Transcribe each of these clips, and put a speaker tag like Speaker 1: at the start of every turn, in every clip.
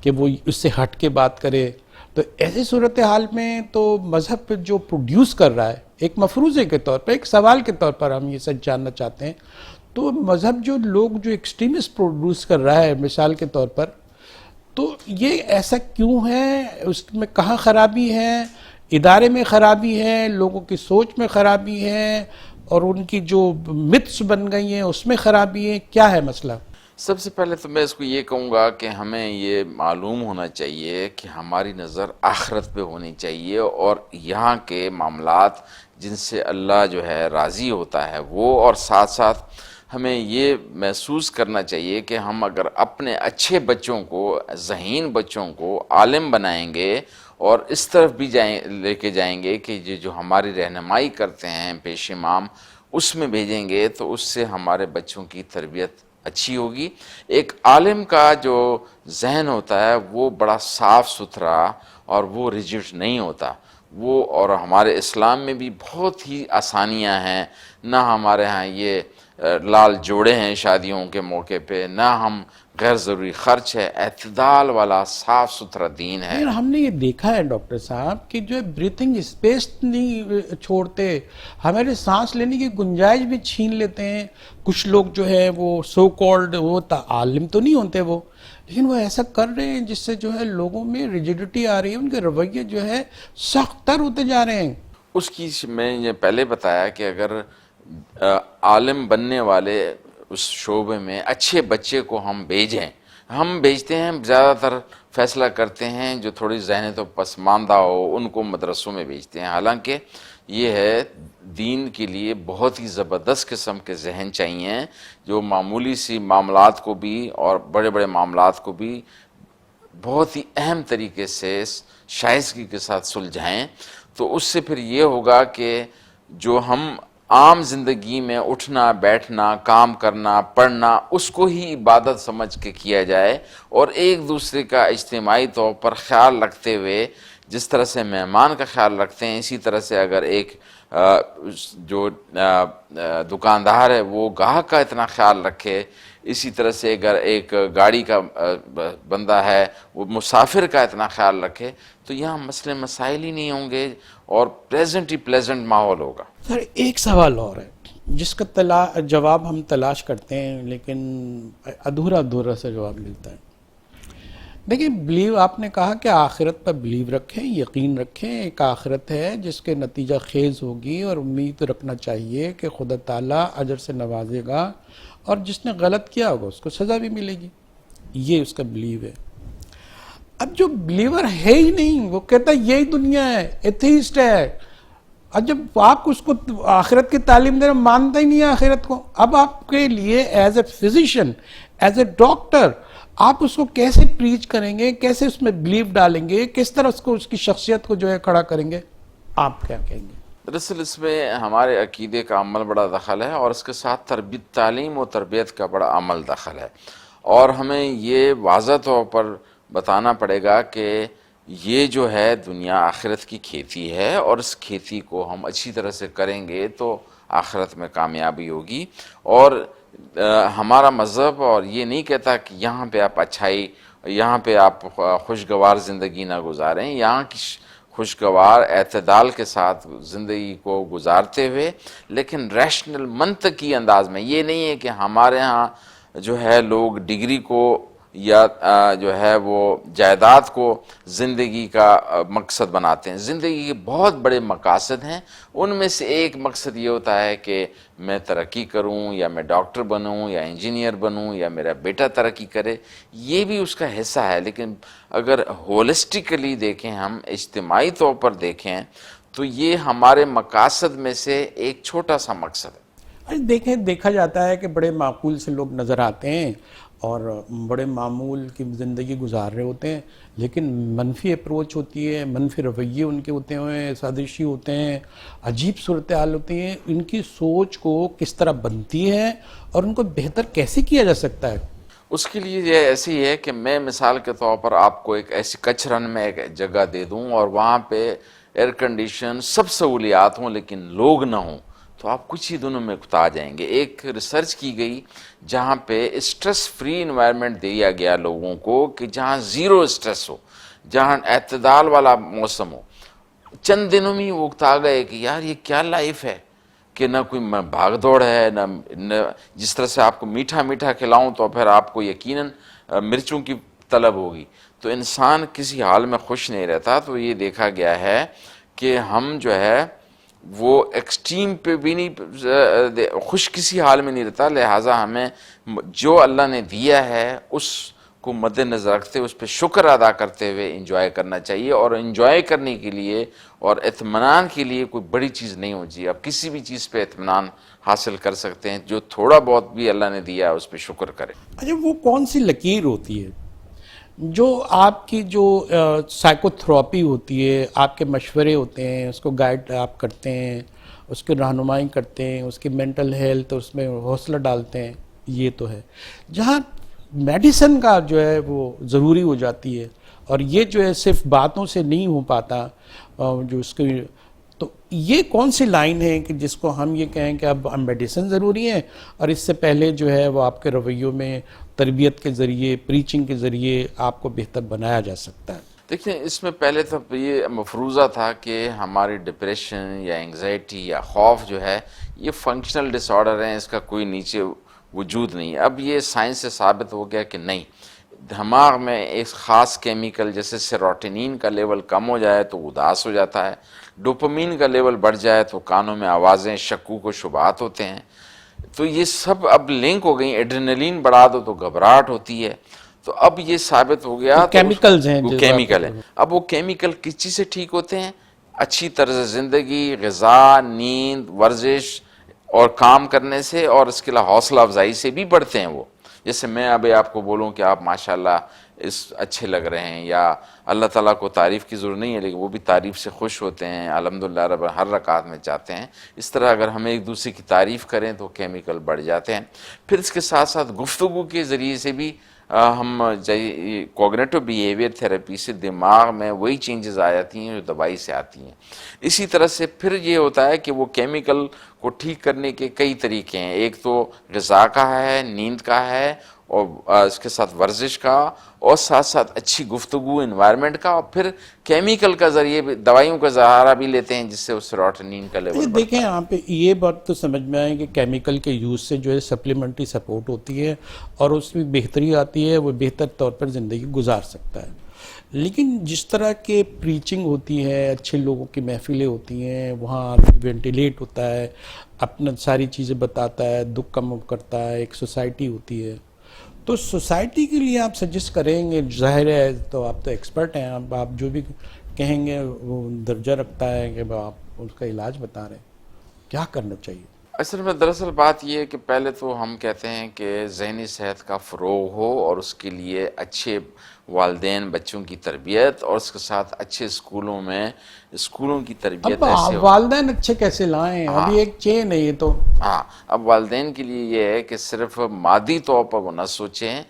Speaker 1: کہ وہ اس سے ہٹ کے بات کرے. تو ایسی صورتحال میں تو مذہب جو پروڈیوس کر رہا ہے ایک مفروضے کے طور پر، ایک سوال کے طور پر ہم یہ سچ جاننا چاہتے ہیں، تو مذہب جو لوگ جو ایکسٹریمسٹ پروڈیوس کر رہا ہے مثال کے طور پر، تو یہ ایسا کیوں ہے؟ اس میں کہاں خرابی ہے؟ ادارے میں خرابی ہے، لوگوں کی سوچ میں خرابی ہے، اور ان کی جو متس بن گئی ہیں اس میں خرابی ہے؟ کیا ہے مسئلہ؟
Speaker 2: سب سے پہلے تو میں اس کو یہ کہوں گا کہ ہمیں یہ معلوم ہونا چاہیے کہ ہماری نظر آخرت پہ ہونی چاہیے، اور یہاں کے معاملات جن سے اللہ جو ہے راضی ہوتا ہے وہ، اور ساتھ ساتھ ہمیں یہ محسوس کرنا چاہیے کہ ہم اگر اپنے اچھے بچوں کو، ذہین بچوں کو عالم بنائیں گے اور اس طرف بھی لے کے جائیں گے کہ یہ جو ہماری رہنمائی کرتے ہیں پیش امام، اس میں بھیجیں گے، تو اس سے ہمارے بچوں کی تربیت اچھی ہوگی. ایک عالم کا جو ذہن ہوتا ہے وہ بڑا صاف ستھرا اور وہ ریجڈ نہیں ہوتا وہ، اور ہمارے اسلام میں بھی بہت ہی آسانیاں ہیں. نہ ہمارے ہاں یہ لال جوڑے ہیں شادیوں کے موقع پہ، نہ ہم غیر ضروری خرچ ہے، اعتدال والا صاف ستھرا دین ہے.
Speaker 1: لیکن ہم نے یہ دیکھا ہے ڈاکٹر صاحب کہ جو بریتھنگ اسپیس نہیں چھوڑتے، ہمارے سانس لینے کی گنجائش بھی چھین لیتے ہیں. کچھ لوگ جو ہے وہ سو کالڈ، وہ عالم تو نہیں ہوتے وہ، لیکن وہ ایسا کر رہے ہیں جس سے جو ہے لوگوں میں ریجڈیٹی آ رہی ہے، ان کے رویے جو ہے سخت تر ہوتے جا رہے ہیں.
Speaker 2: اس کی میں یہ پہلے بتایا کہ اگر عالم بننے والے اس شعبے میں اچھے بچے کو ہم بھیجتے ہیں، زیادہ تر فیصلہ کرتے ہیں جو تھوڑی ذہنی تو پسماندہ ہو ان کو مدرسوں میں بھیجتے ہیں. حالانکہ یہ ہے دین کے لیے بہت ہی زبردست قسم کے ذہن چاہیے جو معمولی سی معاملات کو بھی اور بڑے بڑے معاملات کو بھی بہت ہی اہم طریقے سے شائستگی کے ساتھ سلجھائیں. تو اس سے پھر یہ ہوگا کہ جو ہم عام زندگی میں اٹھنا بیٹھنا کام کرنا پڑھنا اس کو ہی عبادت سمجھ کے کیا جائے، اور ایک دوسرے کا اجتماعی طور پر خیال رکھتے ہوئے جس طرح سے مہمان کا خیال رکھتے ہیں، اسی طرح سے اگر ایک جو دکاندار ہے وہ گاہک کا اتنا خیال رکھے، اسی طرح سے اگر ایک گاڑی کا بندہ ہے وہ مسافر کا اتنا خیال رکھے، تو یہاں مسئلے مسائل ہی نہیں ہوں گے اور پلیزنٹ ماحول ہوگا.
Speaker 1: سر ایک سوال اور ہے جس کا جواب ہم تلاش کرتے ہیں لیکن ادھورا سا جواب ملتا ہے. دیکھیں، بلیو آپ نے کہا کہ آخرت پر بلیو رکھیں، یقین رکھیں، ایک آخرت ہے جس کے نتیجہ خیز ہوگی، اور امید رکھنا چاہیے کہ خدا تعالیٰ اجر سے نوازے گا، اور جس نے غلط کیا ہوگا اس کو سزا بھی ملے گی. یہ اس کا بلیو ہے. اب جو بلیور ہے ہی نہیں، وہ کہتا ہے یہی دنیا ہے، ایتھیسٹ ہے. اب جب آپ اس کو آخرت کی تعلیم دے رہے، مانتا ہی نہیں ہے آخرت کو. اب آپ کے لیے as a physician, as a doctor, آپ اس کو کیسے پریچ کریں گے، کیسے اس میں بلیو ڈالیں گے، کس طرح اس کو، اس کی شخصیت کو جو ہے کھڑا کریں گے؟ آپ کیا کہیں گے؟
Speaker 2: دراصل اس میں ہمارے عقیدے کا عمل بڑا دخل ہے، اور اس کے ساتھ تعلیم و تربیت کا بڑا عمل دخل ہے. اور ہمیں یہ واضح طور پر بتانا پڑے گا کہ یہ جو ہے دنیا آخرت کی کھیتی ہے، اور اس کھیتی کو ہم اچھی طرح سے کریں گے تو آخرت میں کامیابی ہوگی. اور ہمارا مذہب اور یہ نہیں کہتا کہ یہاں پہ آپ اچھائی، یہاں پہ آپ خوشگوار زندگی نہ گزاریں. یہاں کی خوشگوار اعتدال کے ساتھ زندگی کو گزارتے ہوئے، لیکن ریشنل منطقی انداز میں. یہ نہیں ہے کہ ہمارے ہاں جو ہے لوگ ڈگری کو یا جو ہے وہ جائیداد کو زندگی کا مقصد بناتے ہیں. زندگی کے بہت بڑے مقاصد ہیں، ان میں سے ایک مقصد یہ ہوتا ہے کہ میں ترقی کروں، یا میں ڈاکٹر بنوں، یا انجینئر بنوں، یا میرا بیٹا ترقی کرے. یہ بھی اس کا حصہ ہے، لیکن اگر ہولسٹیکلی دیکھیں، ہم اجتماعی طور پر دیکھیں تو یہ ہمارے مقاصد میں سے ایک چھوٹا سا مقصد ہے.
Speaker 1: دیکھیں، دیکھا جاتا ہے کہ بڑے معقول سے لوگ نظر آتے ہیں اور بڑے معمول کی زندگی گزار رہے ہوتے ہیں، لیکن منفی اپروچ ہوتی ہے، منفی رویے ان کے ہوتے ہیں، سازشی ہوتے ہیں، عجیب صورتحال ہوتی ہیں. ان کی سوچ کو کس طرح بنتی ہے اور ان کو بہتر کیسے کیا جا سکتا ہے؟
Speaker 2: اس کے لیے یہ ایسی ہے کہ میں مثال کے طور پر آپ کو ایک ایسی کچھ رن میں ایک جگہ دے دوں اور وہاں پہ ایئر کنڈیشن سب سہولیات ہوں لیکن لوگ نہ ہوں، تو آپ کچھ ہی دنوں میں اکتا جائیں گے. ایک ریسرچ کی گئی جہاں پہ اسٹریس فری انوائرمنٹ دیا گیا لوگوں کو کہ جہاں زیرو اسٹریس ہو, جہاں اعتدال والا موسم ہو. چند دنوں میں وہ اکتا گئے کہ یار یہ کیا لائف ہے کہ نہ کوئی بھاگ دوڑ ہے, نہ جس طرح سے آپ کو میٹھا میٹھا کھلاؤں تو پھر آپ کو یقیناً مرچوں کی طلب ہوگی. تو انسان کسی حال میں خوش نہیں رہتا. تو یہ دیکھا گیا ہے کہ ہم جو ہے وہ ایکسٹریم پہ بھی نہیں, خوش کسی حال میں نہیں رہتا. لہٰذا ہمیں جو اللہ نے دیا ہے اس کو مد نظر رکھتے اس پہ شکر ادا کرتے ہوئے انجوائے کرنا چاہیے. اور انجوائے کرنے کے لیے اور اطمینان کے لیے کوئی بڑی چیز نہیں ہونی چاہیے. آپ کسی بھی چیز پہ اطمینان حاصل کر سکتے ہیں, جو تھوڑا بہت بھی اللہ نے دیا ہے اس پہ شکر کریں.
Speaker 1: اچھا, وہ کون سی لکیر ہوتی ہے جو آپ کی جو سائیکو تھراپی ہوتی ہے, آپ کے مشورے ہوتے ہیں, اس کو گائیڈ آپ کرتے ہیں, اس کی رہنمائی کرتے ہیں, اس کی مینٹل ہیلتھ اس میں حوصلہ ڈالتے ہیں, یہ تو ہے. جہاں میڈیسن کا جو ہے وہ ضروری ہو جاتی ہے, اور یہ جو ہے صرف باتوں سے نہیں ہو پاتا, جو اس کی, تو یہ کون سی لائن ہے کہ جس کو ہم یہ کہیں کہ اب میڈیسن ضروری ہے, اور اس سے پہلے جو ہے وہ آپ کے رویوں میں تربیت کے ذریعے, پریچنگ کے ذریعے آپ کو بہتر بنایا جا سکتا ہے؟
Speaker 2: دیکھیں, اس میں پہلے تو یہ مفروضہ تھا کہ ہماری ڈپریشن یا انگزائٹی یا خوف جو ہے یہ فنکشنل ڈس آرڈر ہیں, اس کا کوئی نیچے وجود نہیں ہے. اب یہ سائنس سے ثابت ہو گیا کہ نہیں, دماغ میں ایک خاص کیمیکل جیسے سیروٹونین کا لیول کم ہو جائے تو اداس ہو جاتا ہے, ڈوپامین کا لیول بڑھ جائے تو کانوں میں آوازیں, شکوک و شبہات ہوتے ہیں. تو یہ سب اب لنک ہو گئی. ایڈرینلین بڑھا دو تو گھبراہٹ ہوتی ہے. تو اب یہ ثابت ہو گیا
Speaker 1: کیمیکلز ہیں,
Speaker 2: وہ کیمیکل ہیں. اب وہ کیمیکل کس چیز سے ٹھیک ہوتے ہیں؟ اچھی طرز زندگی, غذا, نیند, ورزش اور کام کرنے سے, اور اس کے علاوہ حوصلہ افزائی سے بھی بڑھتے ہیں وہ. جیسے میں ابھی آپ کو بولوں کہ آپ ماشاءاللہ اس اچھے لگ رہے ہیں, یا اللہ تعالیٰ کو تعریف کی ضرورت نہیں ہے لیکن وہ بھی تعریف سے خوش ہوتے ہیں, الحمدللہ رب ہر رکعت میں چاہتے ہیں. اس طرح اگر ہمیں ایک دوسرے کی تعریف کریں تو کیمیکل بڑھ جاتے ہیں. پھر اس کے ساتھ ساتھ گفتگو کے ذریعے سے بھی ہم کوگنیٹو بیہیویئر تھراپی سے دماغ میں وہی چینجز آ جاتی ہیں جو دوائی سے آتی ہیں. اسی طرح سے پھر یہ ہوتا ہے کہ وہ کیمیکل کو ٹھیک کرنے کے کئی طریقے ہیں. ایک تو غذا کا ہے, نیند کا ہے, اور اس کے ساتھ ورزش کا, اور ساتھ ساتھ اچھی گفتگو, انوائرمنٹ کا, اور پھر کیمیکل کا ذریعے بھی دوائیوں کا سہارا بھی لیتے ہیں جس سے اس سیروٹونین کا لیول بڑھتا ہے.
Speaker 1: دیکھیں یہاں پہ یہ بات تو سمجھ میں آئے کہ کیمیکل کے یوز سے جو ہے سپلیمنٹری سپورٹ ہوتی ہے اور اس میں بہتری آتی ہے, وہ بہتر طور پر زندگی گزار سکتا ہے. لیکن جس طرح کے پریچنگ ہوتی ہے, اچھے لوگوں کی محفلیں ہوتی ہیں, وہاں آدمی وینٹیلیٹ ہوتا ہے, اپنا ساری چیزیں بتاتا ہے, دکھ کم کرتا ہے, ایک سوسائٹی ہوتی ہے. تو سوسائٹی کے لیے آپ سجیسٹ کریں گے, ظاہر ہے تو آپ تو ایکسپرٹ ہیں, اب آپ جو بھی کہیں گے وہ درجہ رکھتا ہے کہ آپ اس کا علاج بتا رہے ہیں, کیا کرنا چاہیے؟
Speaker 2: اصل میں دراصل بات یہ ہے کہ پہلے تو ہم کہتے ہیں کہ ذہنی صحت کا فروغ ہو, اور اس کے لیے اچھے والدین بچوں کی تربیت, اور اس کے ساتھ اچھے اسکولوں میں اسکولوں کی تربیت ایسے ہو.
Speaker 1: والدین اچھے کیسے لائیں؟ ابھی ایک چین ہے یہ تو.
Speaker 2: ہاں, اب والدین کے لیے یہ ہے کہ صرف مادی طور پر وہ نہ سوچیں.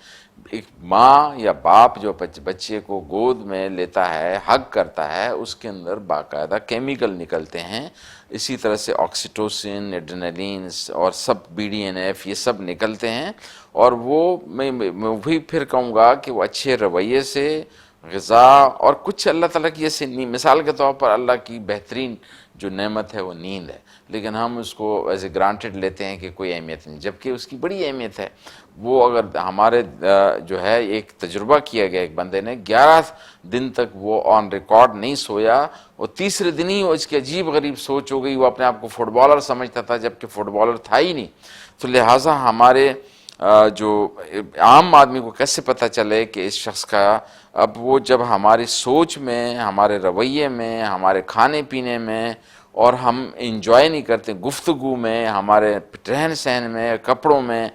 Speaker 2: ایک ماں یا باپ جو بچے کو گود میں لیتا ہے, حگ کرتا ہے, اس کے اندر باقاعدہ کیمیکل نکلتے ہیں. اسی طرح سے آکسیٹوسن, ایڈرینلین اور سب BDNF یہ سب نکلتے ہیں. اور وہ میں بھی پھر کہوں گا کہ وہ اچھے رویے سے, غذا اور کچھ اللہ تعالیٰ کی ایسی مثال کے طور پر اللہ کی بہترین جو نعمت ہے وہ نیند ہے, لیکن ہم اس کو ایز اے گرانٹیڈ لیتے ہیں کہ کوئی اہمیت نہیں, جبکہ اس کی بڑی اہمیت ہے. وہ اگر ہمارے جو ہے ایک تجربہ کیا گیا, ایک بندے نے 11 دن تک وہ آن ریکارڈ نہیں سویا, اور تیسرے دن ہی اس کی عجیب غریب سوچ ہو گئی, وہ اپنے آپ کو فٹ بالر سمجھتا تھا جبکہ فٹ بالر تھا ہی نہیں. تو لہٰذا ہمارے جو عام آدمی کو کیسے پتہ چلے کہ اس شخص کا, اب وہ جب ہماری سوچ میں, ہمارے رویے میں, ہمارے کھانے پینے میں, اور ہم انجوائے نہیں کرتے گفتگو میں, ہمارے رہن سہن میں, کپڑوں میں,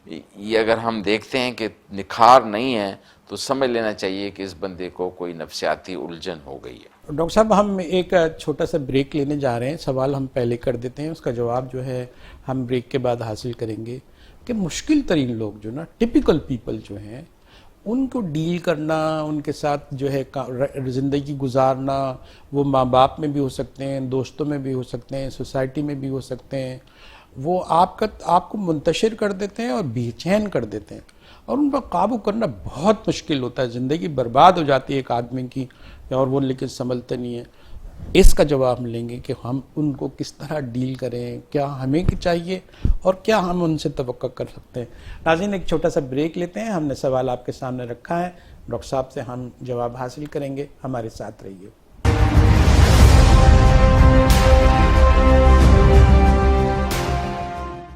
Speaker 2: یہ اگر ہم دیکھتے ہیں کہ نکھار نہیں ہے تو سمجھ لینا چاہیے کہ اس بندے کو کوئی نفسیاتی الجھن ہو گئی ہے.
Speaker 1: ڈاکٹر صاحب, ہم ایک چھوٹا سا بریک لینے جا رہے ہیں. سوال ہم پہلے کر دیتے ہیں, اس کا جواب جو ہے ہم بریک کے بعد حاصل کریں گے. کہ مشکل ترین لوگ جو نا, ٹپیکل پیپل جو ہیں, ان کو ڈیل کرنا، ان کے ساتھ جو ہے زندگی گزارنا، وہ ماں باپ میں بھی ہو سکتے ہیں، دوستوں میں بھی ہو سکتے ہیں، سوسائٹی میں بھی ہو سکتے ہیں، وہ آپ کو منتشر کر دیتے ہیں اور بے چین کر دیتے ہیں، اور ان پر قابو کرنا بہت مشکل ہوتا ہے، زندگی برباد ہو جاتی ہے ایک آدمی کی، اور وہ لیکن سنبھلتے نہیں ہیں۔ اس کا جواب ہم لیں گے کہ ہم ان کو کس طرح ڈیل کریں، کیا ہمیں چاہیے اور کیا ہم ان سے توقع کر سکتے ہیں۔ ناظرین ایک چھوٹا سا بریک لیتے ہیں، ہم نے سوال آپ کے سامنے رکھا ہے، ڈاکٹر صاحب سے ہم جواب حاصل کریں گے، ہمارے ساتھ رہیے۔